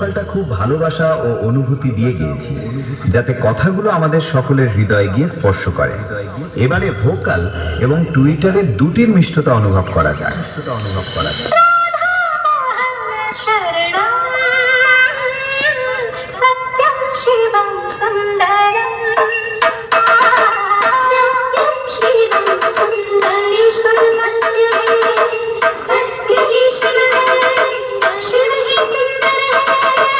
ভোকালটা খুব ভালোবাসা ও অনুভূতি দিয়ে গেয়েছি, যাতে কথাগুলো আমাদের সকলের হৃদয়ে গিয়ে স্পর্শ করে। এবারে ভোকাল এবং টুইটারের দুটির মিষ্টতা অনুভব করা যায়। सत्यं शिवं सुन्दरम् सत्यं शिवं सुन्दरेश्वर सत्य है सत्य ही शिव है शिव ही सुंदर है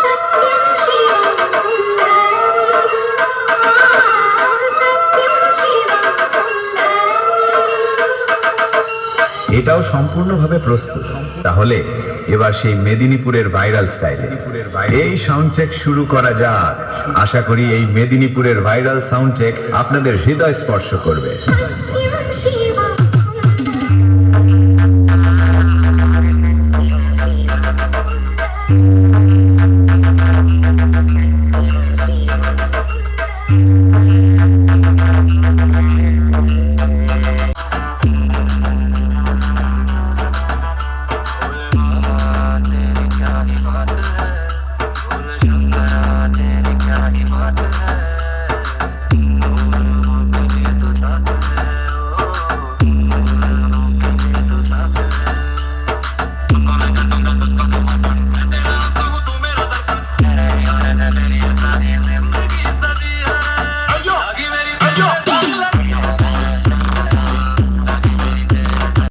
सत्यं शिवं सुन्दरम् सत्यं शिवं सुन्दरम्। এটাও সম্পূর্ণভাবে প্রস্তুত। তাহলে এবার সেই মেদিনীপুরের ভাইরাল স্টাইলে এই সাউন্ড চেক শুরু করা যাক। আশা করি এই মেদিনীপুরের ভাইরাল সাউন্ড চেক আপনাদের হৃদয় স্পর্শ করবে। सत्यं शिवं